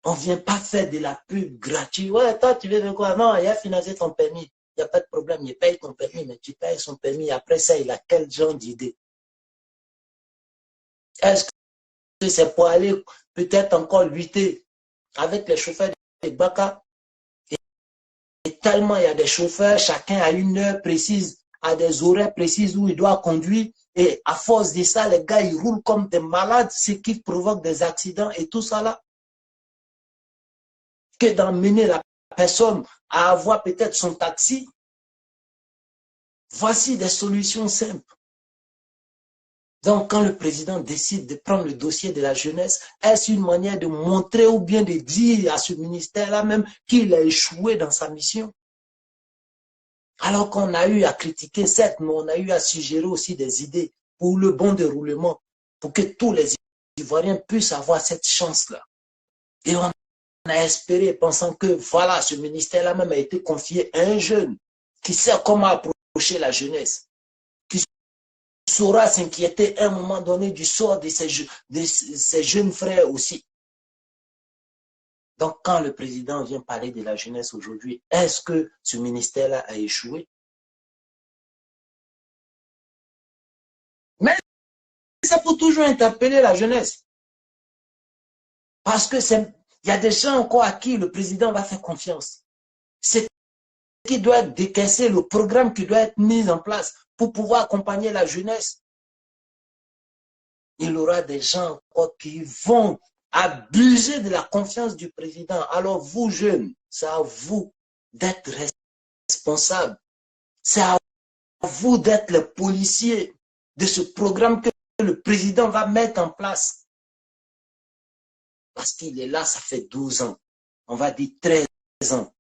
On ne vient pas faire de la pub gratuite. Ouais, toi, tu veux de quoi? Non, il a financé ton permis. Il n'y a pas de problème, il paye ton permis, mais tu payes son permis. Après ça, il a quel genre d'idée? Est-ce que c'est pour aller peut-être encore lutter avec les chauffeurs de Baka? Et tellement il y a des chauffeurs, chacun a une heure précise, a des horaires précises où il doit conduire. Et à force de ça, les gars, ils roulent comme des malades, ce qui provoque des accidents et tout ça là. Que d'emmener la personne à avoir peut-être son taxi. Voici des solutions simples. Donc, quand le président décide de prendre le dossier de la jeunesse, est-ce une manière de montrer ou bien de dire à ce ministère-là même qu'il a échoué dans sa mission? Alors qu'on a eu à critiquer, certes, mais on a eu à suggérer aussi des idées pour le bon déroulement, pour que tous les Ivoiriens puissent avoir cette chance-là. Et on a espéré, pensant que voilà, ce ministère-là même a été confié à un jeune qui sait comment approcher la jeunesse, qui saura s'inquiéter à un moment donné du sort de ses jeunes frères aussi. Donc, quand le président vient parler de la jeunesse aujourd'hui, est-ce que ce ministère-là a échoué? Mais ça peut toujours interpeller la jeunesse. Parce que il y a des gens encore à qui le président va faire confiance. C'est qui doit décaisser le programme qui doit être mis en place pour pouvoir accompagner la jeunesse. Il y aura des gens encore qui vont abuser de la confiance du président. Alors vous, jeunes, c'est à vous d'être responsables. C'est à vous d'être les policiers de ce programme que le président va mettre en place. Parce qu'il est là, ça fait 12 ans. On va dire 13 ans.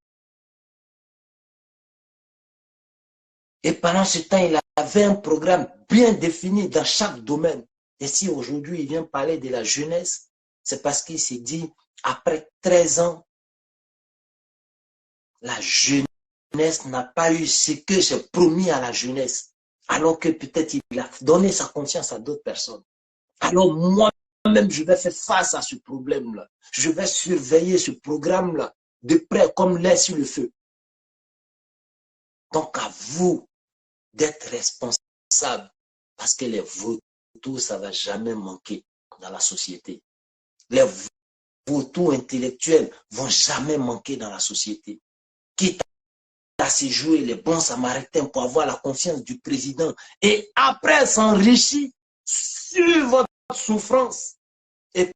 Et pendant ce temps, il avait un programme bien défini dans chaque domaine. Et si aujourd'hui, il vient parler de la jeunesse, C'est parce qu'il s'est dit, après 13 ans, la jeunesse n'a pas eu ce que j'ai promis à la jeunesse. Alors que peut-être il a donné sa confiance à d'autres personnes. Alors moi-même, je vais faire face à ce problème-là. Je vais surveiller ce programme-là de près comme l'air sur le feu. Donc à vous d'être responsable parce que les vautours, ça ne va jamais manquer dans la société. Les vautours intellectuels ne vont jamais manquer dans la société. Quitte à se jouer les bons samaritains pour avoir la confiance du président et après s'enrichir sur votre souffrance et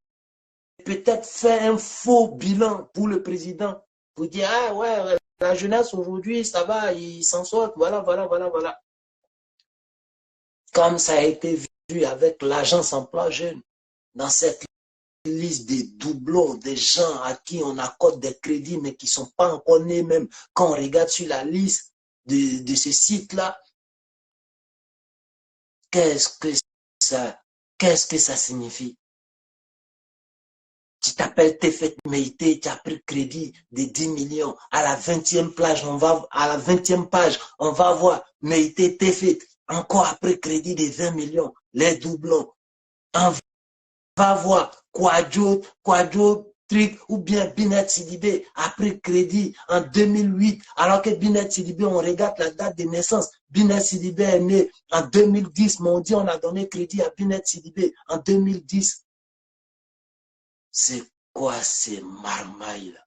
peut-être faire un faux bilan pour le président pour dire ah ouais la jeunesse aujourd'hui ça va ils s'en sortent voilà. Comme ça a été vu avec l'agence emploi jeune dans cette liste des doublons, des gens à qui on accorde des crédits mais qui ne sont pas encore nés même. Quand on regarde sur la liste de ce site-là, qu'est-ce que ça signifie? Tu t'appelles Tefet Meïté, tu as pris crédit de 10 millions. À la 20e page, on va voir Meïté Tefet, encore après crédit de 20 millions, les doublons. On va voir Kwadjo, Trick ou bien Binet Sidibé a pris crédit en 2008, alors que Binet Sidibé, on regarde la date de naissance. Binet Sidibé est né en 2010, mais on dit on a donné crédit à Binet Sidibé en 2010. C'est quoi ces marmailles-là?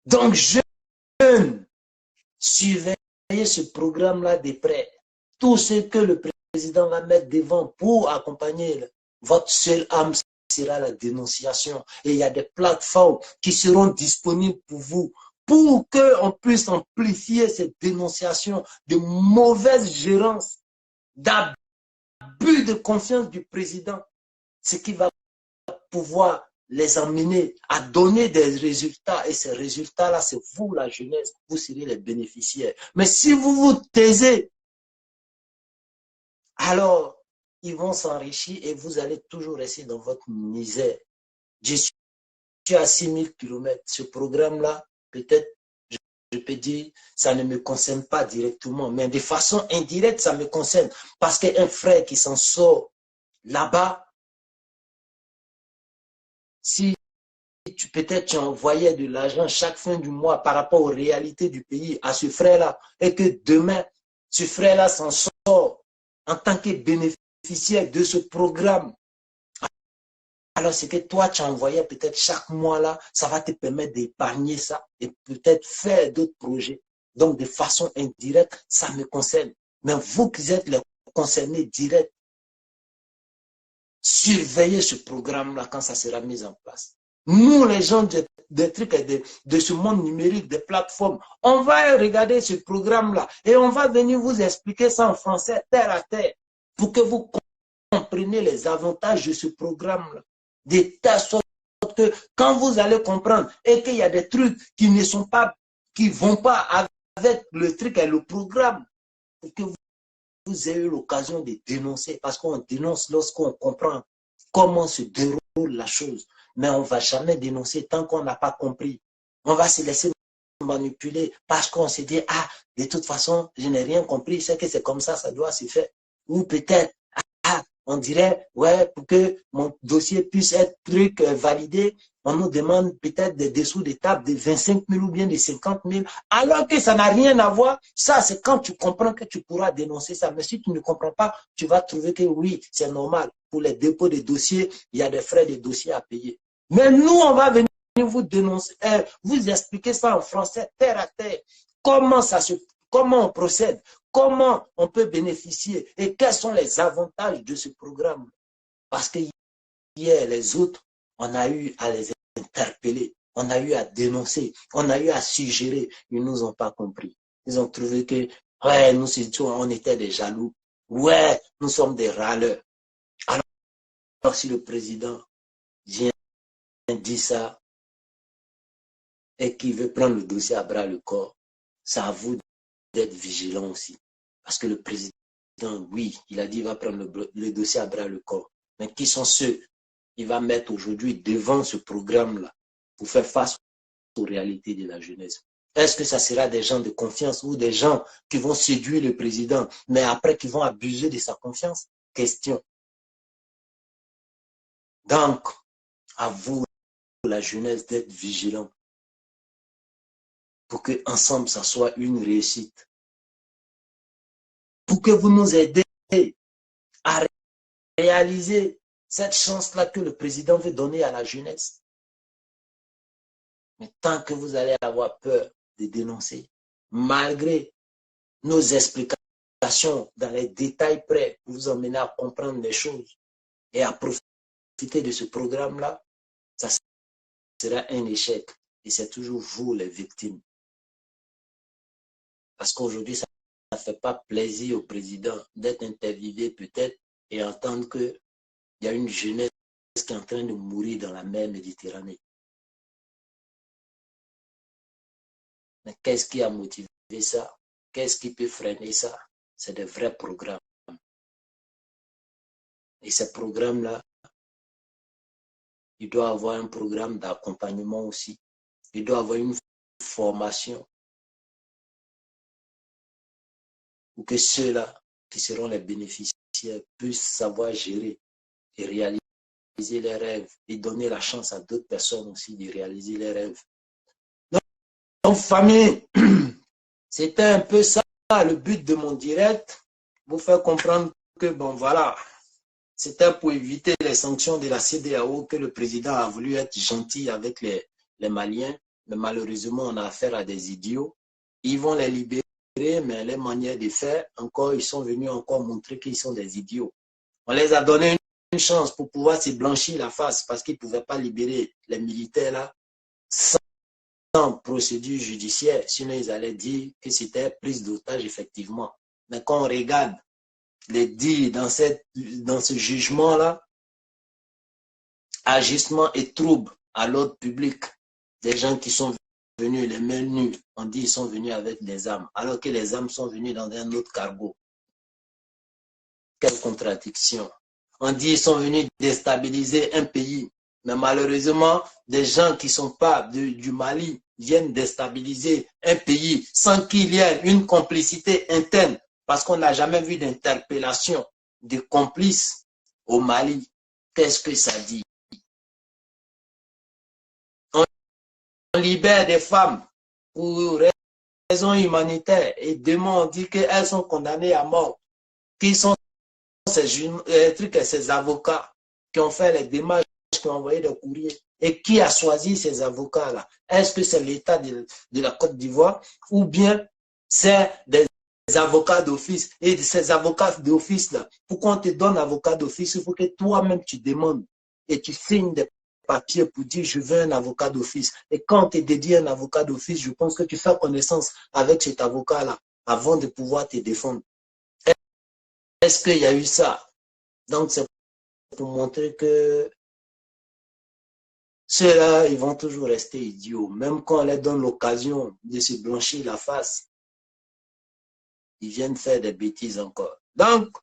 Donc, jeunes, surveillez ce programme-là de près. Tout ce que le président va mettre devant pour accompagner votre seule âme sera la dénonciation. Et il y a des plateformes qui seront disponibles pour vous, pour qu'on puisse amplifier cette dénonciation de mauvaise gérance, d'abus de confiance du président, ce qui va pouvoir les emmener à donner des résultats. Et ces résultats-là, c'est vous, la jeunesse, vous serez les bénéficiaires. Mais si vous vous taisez, alors ils vont s'enrichir et vous allez toujours rester dans votre misère. Je suis à 6000 km. Ce programme-là, peut-être, je peux dire, ça ne me concerne pas directement, mais de façon indirecte, ça me concerne. Parce qu'un frère qui s'en sort là-bas, si peut-être tu envoyais de l'argent chaque fin du mois par rapport aux réalités du pays à ce frère-là, et que demain, ce frère-là s'en sort en tant que bénéficiaire de ce programme, alors c'est que toi, tu envoyais peut-être chaque mois là, ça va te permettre d'épargner ça et peut-être faire d'autres projets. Donc, de façon indirecte, ça me concerne. Mais vous qui êtes les concernés directs, surveillez ce programme-là quand ça sera mis en place. Nous, les gens des trucs et de ce monde numérique, des plateformes, on va regarder ce programme-là et on va venir vous expliquer ça en français, terre à terre, pour que vous compreniez les avantages de ce programme-là. De telle sorte que quand vous allez comprendre et qu'il y a des trucs qui ne sont pas, qui ne vont pas avec le truc et le programme, pour que vous ayez eu l'occasion de dénoncer, parce qu'on dénonce lorsqu'on comprend comment se déroule la chose. Mais on ne va jamais dénoncer tant qu'on n'a pas compris. On va se laisser manipuler parce qu'on se dit, ah, de toute façon, je n'ai rien compris, c'est que c'est comme ça doit se faire. Ou peut-être, ah, on dirait, ouais, pour que mon dossier puisse être validé, on nous demande peut-être des dessous de table de 25 000 ou bien de 50 000, alors que ça n'a rien à voir. Ça, c'est quand tu comprends que tu pourras dénoncer ça. Mais si tu ne comprends pas, tu vas trouver que oui, c'est normal. Pour les dépôts de dossiers, il y a des frais de dossier à payer. Mais nous, on va venir vous dénoncer, vous expliquer ça en français, terre à terre. Comment on procède, comment on peut bénéficier et quels sont les avantages de ce programme. Parce que hier, les autres, on a eu à les interpeller, on a eu à dénoncer, on a eu à suggérer. Ils ne nous ont pas compris. Ils ont trouvé que, ouais, nous, on était des jaloux. Ouais, nous sommes des râleurs. Alors, si le président vient dire ça et qu'il veut prendre le dossier à bras le corps, c'est à vous d'être vigilant aussi. Parce que le président, oui, il a dit qu'il va prendre le dossier à bras le corps. Mais qui sont ceux? il va mettre aujourd'hui devant ce programme-là pour faire face aux réalités de la jeunesse? Est-ce que ça sera des gens de confiance ou des gens qui vont séduire le président, mais après qui vont abuser de sa confiance? Question. Donc, à vous, la jeunesse, d'être vigilant pour que ensemble ça soit une réussite. Pour que vous nous aidiez à réaliser cette chance-là que le président veut donner à la jeunesse. Mais tant que vous allez avoir peur de dénoncer, malgré nos explications dans les détails près pour vous emmener à comprendre les choses et à profiter de ce programme-là, ça sera un échec. Et c'est toujours vous les victimes. Parce qu'aujourd'hui, ça ne fait pas plaisir au président d'être interviewé peut-être et entendre qu'il y a une jeunesse qui est en train de mourir dans la mer Méditerranée. Mais qu'est-ce qui a motivé ça? Qu'est-ce qui peut freiner ça? C'est des vrais programmes. Et ces programmes-là, il doit avoir un programme d'accompagnement aussi. Il doit avoir une formation pour que ceux-là qui seront les bénéficiaires puissent savoir gérer et réaliser leurs rêves et donner la chance à d'autres personnes aussi de réaliser leurs rêves. Donc, famille, c'était un peu ça le but de mon direct, vous faire comprendre que, bon, voilà, c'était pour éviter les sanctions de la CEDEAO que le président a voulu être gentil avec les Maliens, mais malheureusement, on a affaire à des idiots. Ils vont les libérer, mais les manières de faire, encore, ils sont venus encore montrer qu'ils sont des idiots. On les a donné une chance pour pouvoir se blanchir la face parce qu'ils ne pouvaient pas libérer les militaires là sans procédure judiciaire, sinon ils allaient dire que c'était prise d'otage effectivement. Mais quand on regarde les dires dans ce jugement-là, agissement et trouble à l'ordre public, des gens qui sont venus les mains nues, on dit qu'ils sont venus avec des armes, alors que les armes sont venues dans un autre cargo. Quelle contradiction. On dit qu'ils sont venus déstabiliser un pays, mais malheureusement, des gens qui ne sont pas du Mali viennent déstabiliser un pays sans qu'il y ait une complicité interne, parce qu'on n'a jamais vu d'interpellation de complices au Mali. Qu'est-ce que ça dit? On libère des femmes pour raisons humanitaires et demain on dit qu'elles sont condamnées à mort. Qui sont ces avocats qui ont fait les démarches, qui ont envoyé des courriers? Et qui a choisi ces avocats-là? Est-ce que c'est l'État de la Côte d'Ivoire ou bien c'est des avocats d'office? Et ces avocats d'office-là, pourquoi on te donne avocat d'office? Il faut que toi-même tu demandes et tu signes des papiers pour dire je veux un avocat d'office. Et quand on te dédie un avocat d'office, je pense que tu fais connaissance avec cet avocat-là avant de pouvoir te défendre. Est-ce qu'il y a eu ça? Donc, c'est pour montrer que ceux-là, ils vont toujours rester idiots. Même quand on leur donne l'occasion de se blanchir la face, ils viennent faire des bêtises encore. Donc,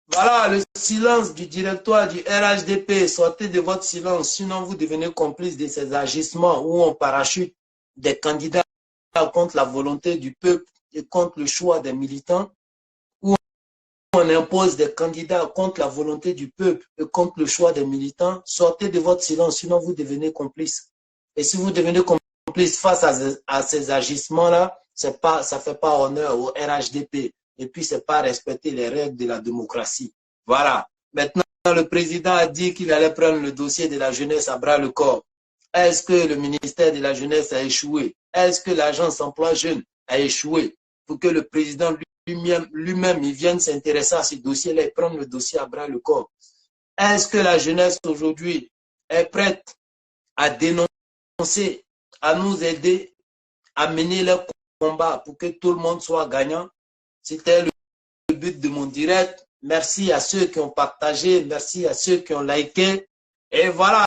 voilà le silence du directoire du RHDP. Sortez de votre silence, sinon vous devenez complice de ces agissements où on parachute des candidats contre la volonté du peuple et contre le choix des militants. On impose des candidats contre la volonté du peuple et contre le choix des militants. Sortez de votre silence, sinon vous devenez complice. Et si vous devenez complice face à ces agissements-là, ça ne fait pas honneur au RHDP. Et puis, ce n'est pas respecter les règles de la démocratie. Voilà. Maintenant, le président a dit qu'il allait prendre le dossier de la jeunesse à bras le corps. Est-ce que le ministère de la jeunesse a échoué? Est-ce que l'agence emploi jeune a échoué pour que le président lui-même, il vienne s'intéresser à ce dossier-là et prendre le dossier à bras le corps? Est-ce que la jeunesse aujourd'hui est prête à dénoncer, à nous aider, à mener leur combat pour que tout le monde soit gagnant? C'était le but de mon direct. Merci à ceux qui ont partagé, merci à ceux qui ont liké. Et voilà,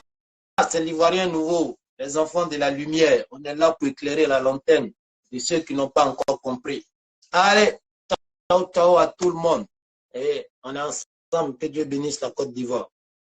c'est l'Ivoirien nouveau, les enfants de la lumière. On est là pour éclairer la lanterne de ceux qui n'ont pas encore compris. Allez, ciao, ciao à tout le monde. Et on est ensemble. Que Dieu bénisse la Côte d'Ivoire.